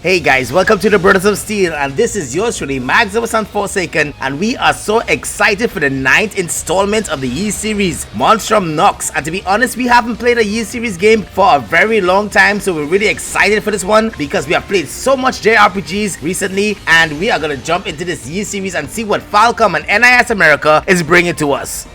Hey guys, welcome to the Brothers of Steel, and this is yours truly, Maximus Unforsaken, and we are so excited for the 9th installment of the Yi series, Monstrum Nox. And to be honest, we haven't played a Yi series game for a very long time, so we're really excited for this one because we have played so much JRPGs recently, and we are gonna jump into this Yi series and see what Falcom and NIS America is bringing to us.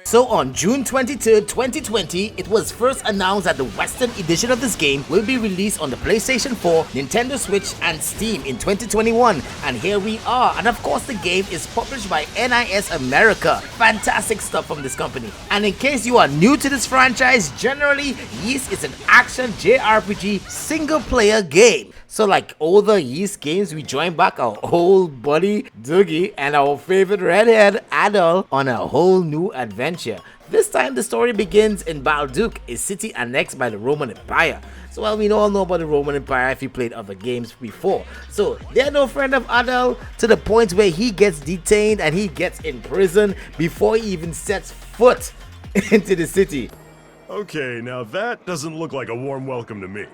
So on June 23rd, 2020, it was first announced that the Western edition of this game will be released on the PlayStation 4, Nintendo Switch, and Steam in 2021. And here we are. And of course, the game is published by NIS America. Fantastic stuff from this company. And in case you are new to this franchise, generally, Ys is an action JRPG single-player game. So like all the Ys games, we join back our old buddy Doogie and our favorite redhead Adol on a whole new adventure. This time the story begins in Balduq, a city annexed by the Roman Empire. So well, we all know about the Roman Empire if you played other games before. So they're no friend of Adol to the point where he gets detained and he gets in prison before he even sets foot into the city. Okay, now that doesn't look like a warm welcome to me.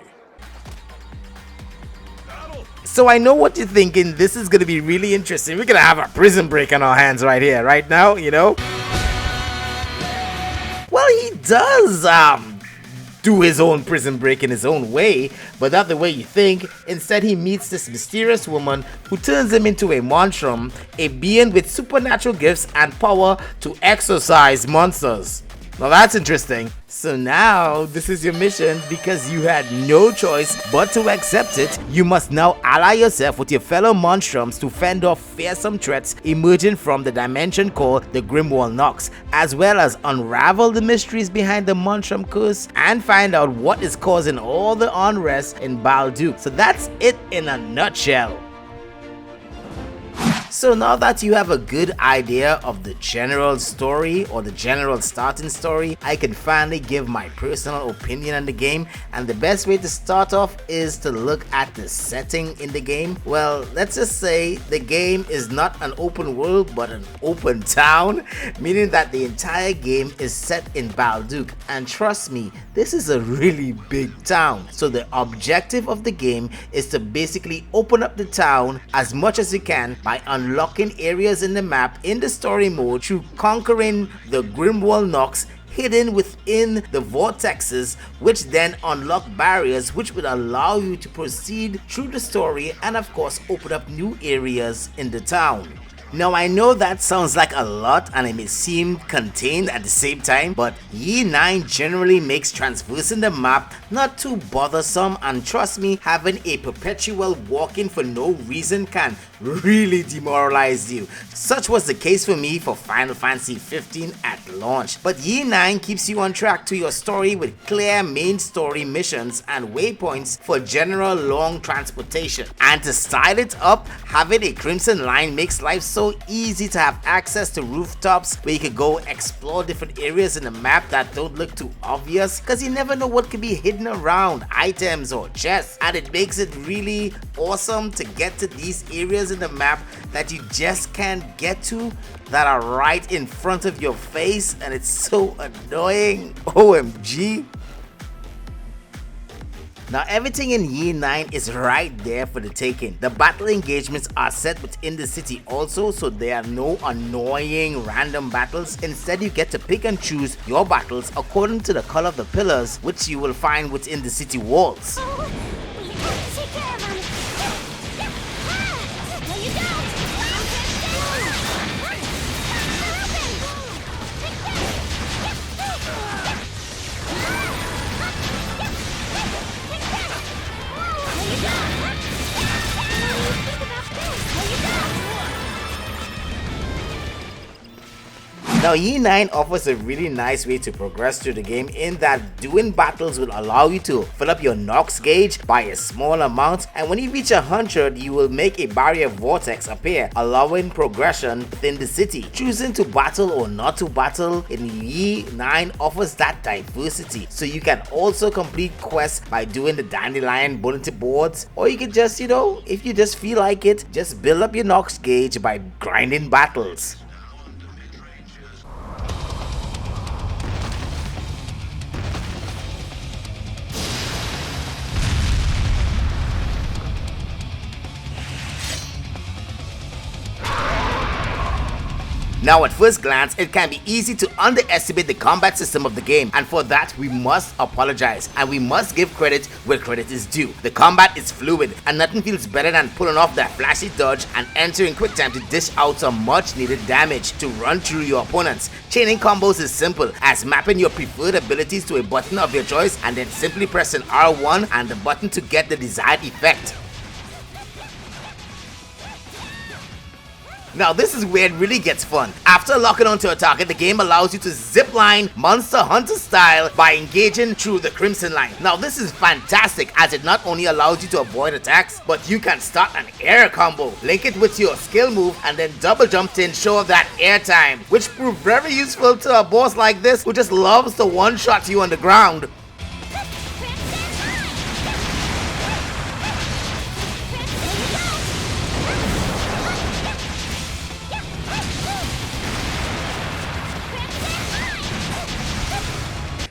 So I know what you're thinking, this is going to be really interesting. We're going to have a prison break on our hands right here, right now, you know? Well, he does do his own prison break in his own way, but not the way you think. Instead, he meets this mysterious woman who turns him into a monstrum, a being with supernatural gifts and power to exorcise monsters. Now that's interesting. So now this is your mission because you had no choice but to accept it. You must now ally yourself with your fellow monstrums to fend off fearsome threats emerging from the dimension called the Grimwall Nox, as well as unravel the mysteries behind the monstrum curse and find out what is causing all the unrest in Balduq. So that's it in a nutshell. So now that you have a good idea of the general story or the general starting story, I can finally give my personal opinion on the game, and the best way to start off is to look at the setting in the game. Well, let's just say the game is not an open world but an open town, meaning that the entire game is set in Balduq, and trust me, this is a really big town. So the objective of the game is to basically open up the town as much as you can by unlocking areas in the map in the story mode through conquering the Grimwall Nox hidden within the vortexes, which then unlock barriers which will allow you to proceed through the story and of course open up new areas in the town. Now I know that sounds like a lot and it may seem contained at the same time, but Yi 9 generally makes traversing the map not too bothersome, and trust me, having a perpetual walking for no reason can really demoralize you. Such was the case for me for Final Fantasy 15 at launch, but Yi 9 keeps you on track to your story with clear main story missions and waypoints for general long transportation. And to style it up, having a Crimson Line makes life so easy to have access to rooftops where you can go explore different areas in the map that don't look too obvious, because you never know what could be hidden around items or chests, and it makes it really awesome to get to these areas in the map that you just can't get to, that are right in front of your face, and it's so annoying. OMG. Now everything in Yi 9 is right there for the taking. The battle engagements are set within the city also, so there are no annoying random battles. Instead, you get to pick and choose your battles according to the color of the pillars which you will find within the city walls. Now Yi 9 offers a really nice way to progress through the game in that doing battles will allow you to fill up your Nox gauge by a small amount, and when you reach 100 you will make a barrier vortex appear, allowing progression within the city. Choosing to battle or not to battle in Yi 9 offers that diversity, so you can also complete quests by doing the dandelion bulletin boards, or you can just, you know, if you just feel like it, just build up your Nox gauge by grinding battles. Now at first glance, it can be easy to underestimate the combat system of the game, and for that we must apologize and we must give credit where credit is due. The combat is fluid and nothing feels better than pulling off that flashy dodge and entering quick time to dish out some much needed damage to run through your opponents. Chaining combos is simple as mapping your preferred abilities to a button of your choice and then simply pressing R1 and the button to get the desired effect. Now this is where it really gets fun. After locking onto a target, the game allows you to zipline Monster Hunter style by engaging through the Crimson Line. Now this is fantastic as it not only allows you to avoid attacks, but you can start an air combo, link it with your skill move, and then double jump to ensure that air time, which proved very useful to a boss like this who just loves to one-shot you on the ground.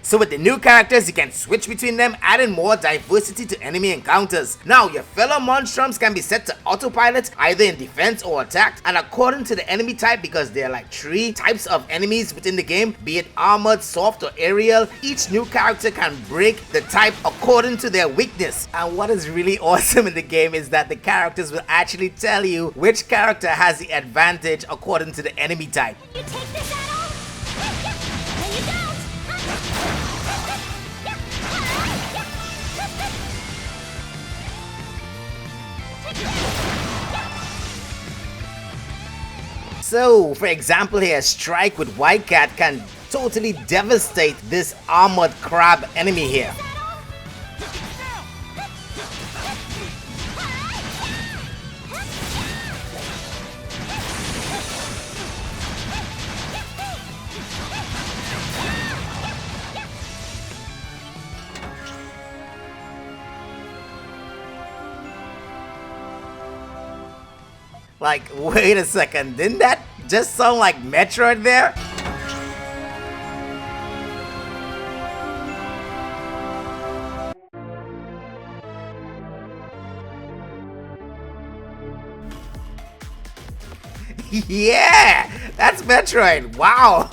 So with the new characters, you can switch between them, adding more diversity to enemy encounters. Now, your fellow monstrums can be set to autopilot, either in defense or attack, and according to the enemy type, because there are like 3 types of enemies within the game, be it armored, soft, or aerial, each new character can break the type according to their weakness. And what is really awesome in the game is that the characters will actually tell you which character has the advantage according to the enemy type. You take this, Adol? No, you don't! So, for example here, Strike with White Cat can totally devastate this armored crab enemy here. Like, wait a second, didn't that just sound like Metroid there? Yeah, that's Metroid, wow.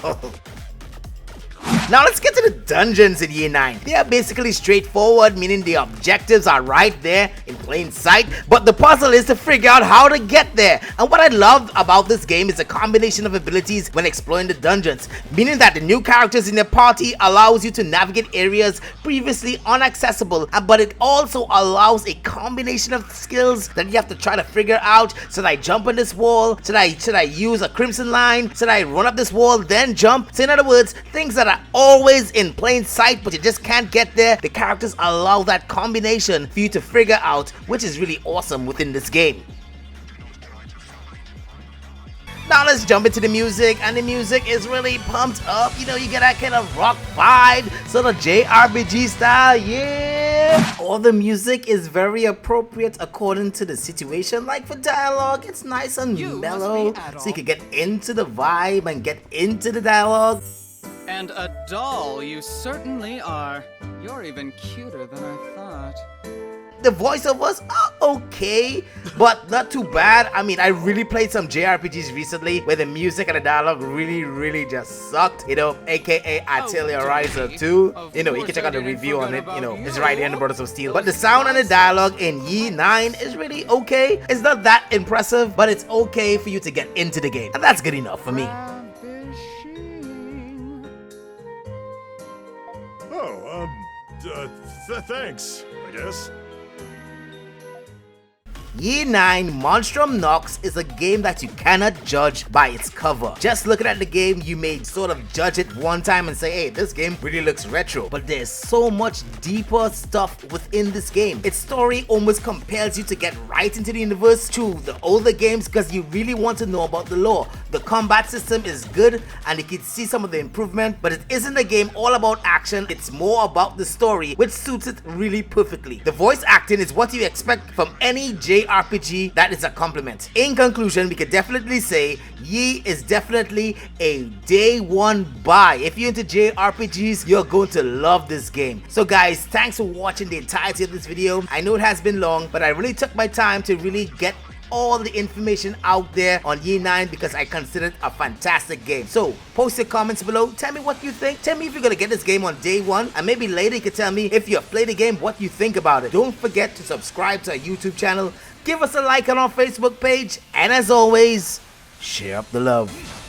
Now let's get to the dungeons in Year 9. They are basically straightforward, meaning the objectives are right there in plain sight, but the puzzle is to figure out how to get there. And what I love about this game is a combination of abilities when exploring the dungeons, meaning that the new characters in the party allows you to navigate areas previously inaccessible, but it also allows a combination of skills that you have to try to figure out. Should I jump on this wall? Should I use a Crimson Line? Should I run up this wall then jump? So in other words, things that are always in plain sight but you just can't get there, the characters allow that combination for you to figure out, which is really awesome within this game. Now let's jump into the music, and the music is really pumped up. You know, you get that kind of rock vibe, sort of JRPG style, yeah. All the music is very appropriate according to the situation. Like for dialogue, it's nice and mellow, so you can get into the vibe and get into the dialogue. And a doll, you certainly are. You're even cuter than I thought. The voiceovers are okay, but not too bad. I mean, I really played some JRPGs recently where the music and the dialogue really just sucked, you know, aka Atelier Riser 2. You know, you can check out the review on it, you know, it's right here in the Brothers of Steel. But the sound and the dialogue in Year 9 is really okay. It's not that impressive, but it's okay for you to get into the game. And that's good enough for me. Thanks, I guess. Year 9 Monstrum Nox is a game that you cannot judge by its cover. Just looking at the game, you may sort of judge it one time and say, hey, this game really looks retro. But there's so much deeper stuff within this game. Its story almost compels you to get right into the universe through the older games because you really want to know about the lore. The combat system is good and you can see some of the improvement, but it isn't a game all about action. It's more about the story, which suits it really perfectly. The voice acting is what you expect from any JRPG. That is a compliment. In conclusion, we can definitely say Yi is definitely a day one buy. If you're into JRPGs, you're going to love this game. So guys, thanks for watching the entirety of this video. I know it has been long, but I really took my time to really get all the information out there on Year 9 because I consider it a fantastic game. So post your comments below, tell me what you think, tell me if you're gonna get this game on day one, and maybe later you can tell me if you have played the game, what you think about it. Don't forget to subscribe to our YouTube channel, give us a like on our Facebook page, and as always, share up the love.